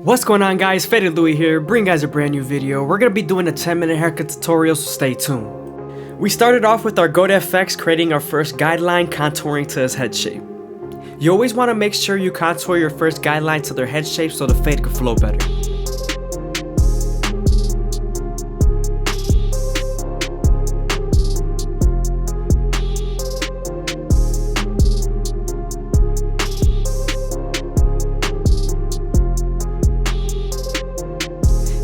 What's going on, guys? FadeitLuie here, bringing guys a brand new video. We're going to be doing a 10-minute haircut tutorial, so stay tuned. We started off with our GoToFX creating our first guideline, contouring to his head shape. You always want to make sure you contour your first guideline to their head shape so the fade can flow better.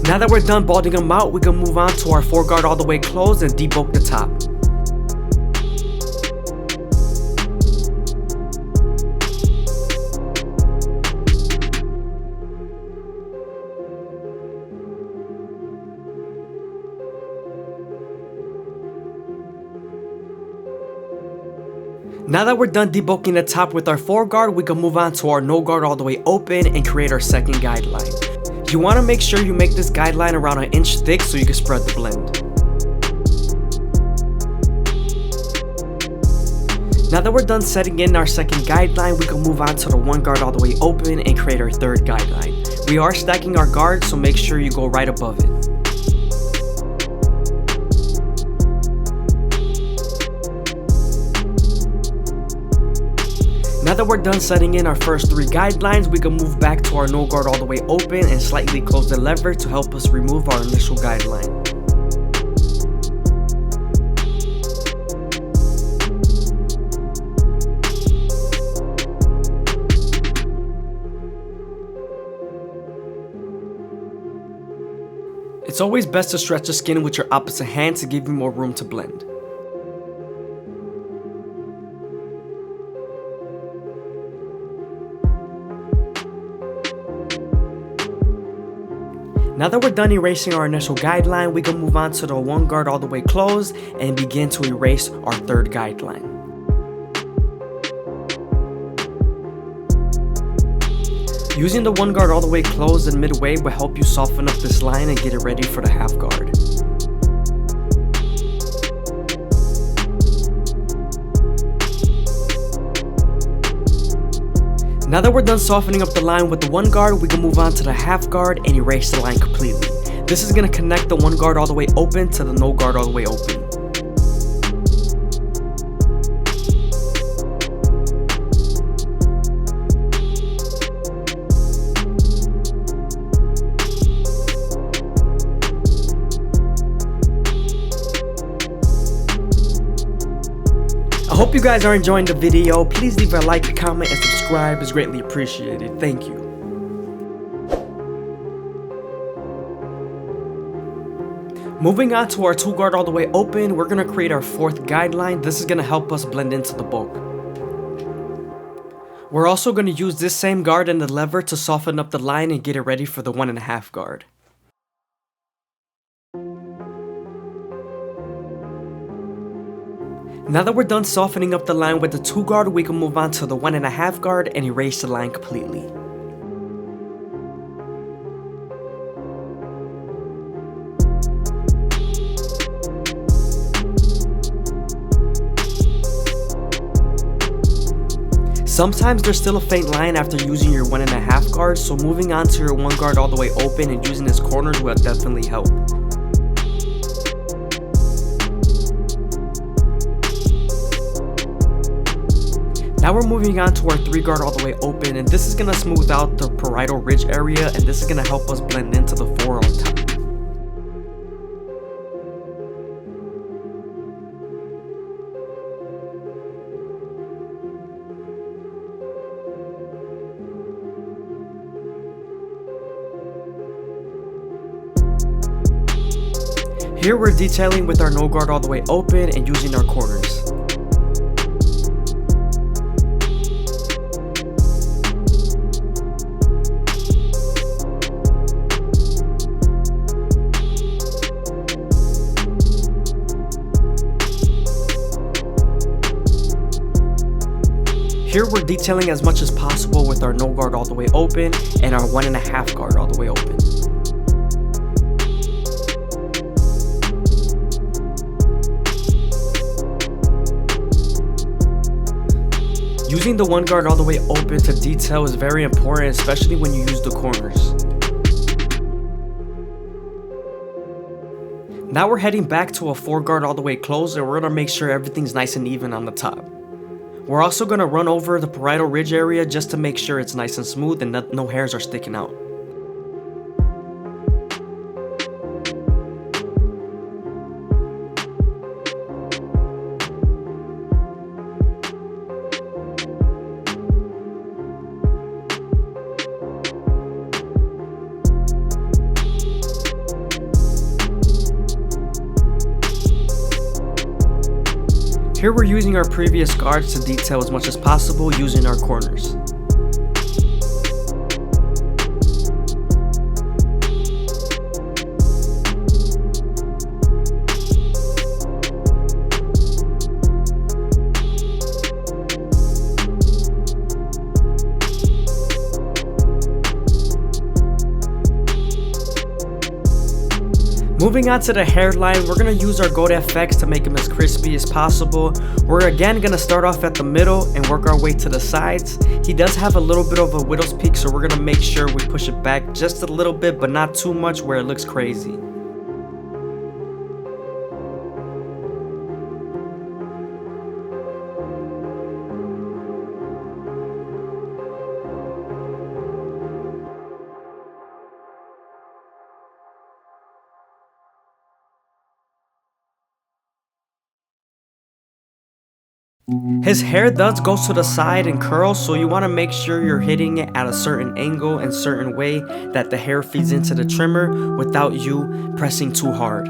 Now that we're done balding them out, we can move on to our foreguard all the way closed and debulk the top. Now that we're done debulking the top with our foreguard, we can move on to our no guard all the way open and create our second guideline. You want to make sure you make this guideline around 1 inch thick so you can spread the blend. Now that we're done setting in our second guideline, we can move on to the one guard all the way open and create our third guideline. We are stacking our guards, so make sure you go right above it. Now that we're done setting in our first 3 guidelines, we can move back to our no guard all the way open and slightly close the lever to help us remove our initial guideline. It's always best to stretch the skin with your opposite hand to give you more room to blend. Now that we're done erasing our initial guideline, we can move on to the one guard all the way closed and begin to erase our third guideline. Using the one guard all the way closed and midway will help you soften up this line and get it ready for the half guard. Now that we're done softening up the line with the one guard, we can move on to the half guard and erase the line completely. This is going to connect the one guard all the way open to the no guard all the way open. I hope you guys are enjoying the video. Please leave a like, comment, and subscribe. It's greatly appreciated. Thank you. Moving on to our 2 guard all the way open, we're going to create our 4th guideline. This is going to help us blend into the bulk. We're also going to use this same guard and the lever to soften up the line and get it ready for the 1.5 guard. Now that we're done softening up the line with the 2 guard, we can move on to the 1.5 guard and erase the line completely. Sometimes there's still a faint line after using your 1.5 guard, so moving on to your 1 guard all the way open and using its corners will definitely help. Now we're moving on to our 3 guard all the way open, and this is going to smooth out the parietal ridge area, and this is going to help us blend into the 4 on top. Here we're detailing with our no guard all the way open and using our corners. Here we're detailing as much as possible with our no guard all the way open and our 1.5 guard all the way open. Using the one guard all the way open to detail is very important, especially when you use the corners. Now we're heading back to a 4 guard all the way closed, and we're gonna make sure everything's nice and even on the top. We're also gonna run over the parietal ridge area just to make sure it's nice and smooth and no hairs are sticking out. Here we're using our previous guards to detail as much as possible using our corners. Moving on to the hairline, we're going to use our Gold FX to make them as crispy as possible. We're again going to start off at the middle and work our way to the sides. He does have a little bit of a widow's peak, so we're going to make sure we push it back just a little bit, but not too much where it looks crazy. His hair does go to the side and curls, so you want to make sure you're hitting it at a certain angle and certain way that the hair feeds into the trimmer without you pressing too hard.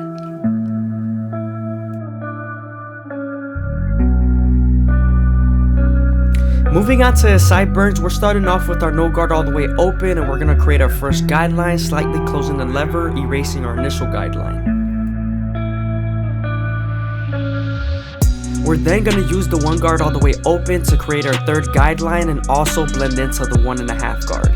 Moving on to his sideburns, we're starting off with our no guard all the way open, and we're going to create our first guideline, slightly closing the lever, erasing our initial guideline. We're then going to use the 1 guard all the way open to create our third guideline and also blend into the 1.5 guard.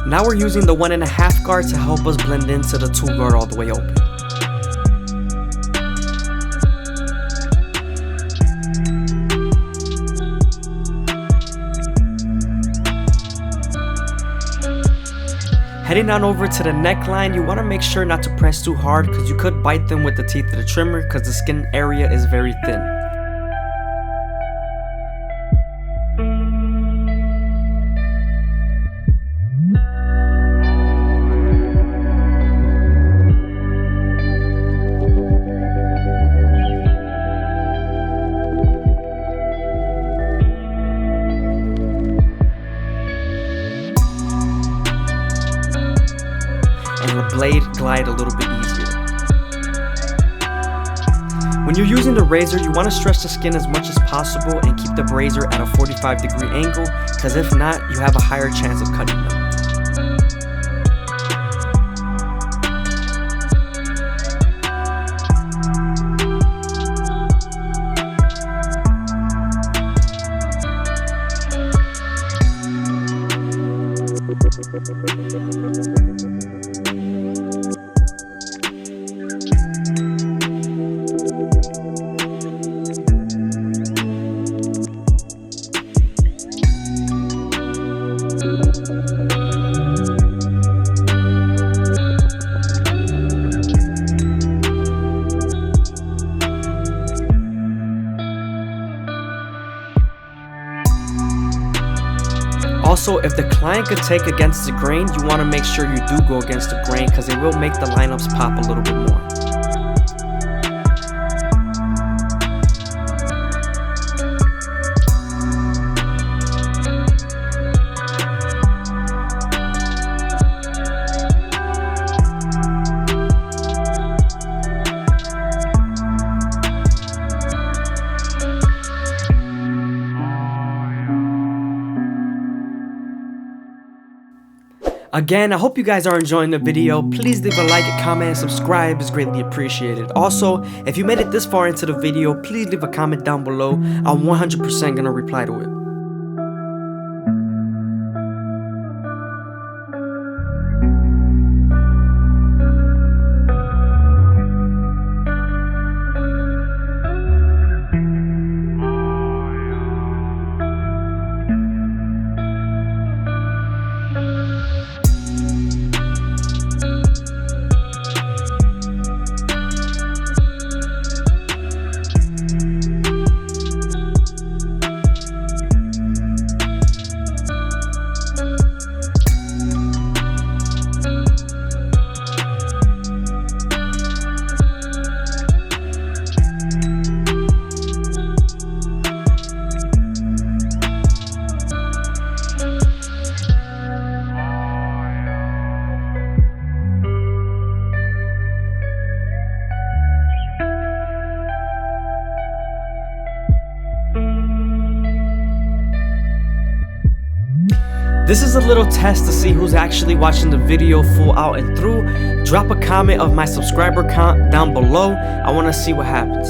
Now we're using the 1.5 guard to help us blend into the 2 guard all the way open. Heading on over to the neckline, you want to make sure not to press too hard because you could bite them with the teeth of the trimmer because the skin area is very thin. And the blade glide a little bit easier. When you're using the razor, you want to stretch the skin as much as possible and keep the razor at a 45-degree angle, because if not, you have a higher chance of cutting them. Also, if the client could take against the grain, you want to make sure you do go against the grain because it will make the lineups pop a little bit more. Again, I hope you guys are enjoying the video. Please leave a like, a comment, and subscribe is greatly appreciated. Also, if you made it this far into the video, please leave a comment down below. I'm 100% gonna reply to it. This is a little test to see who's actually watching the video full out and through. Drop a comment of my subscriber count down below. I want to see what happens.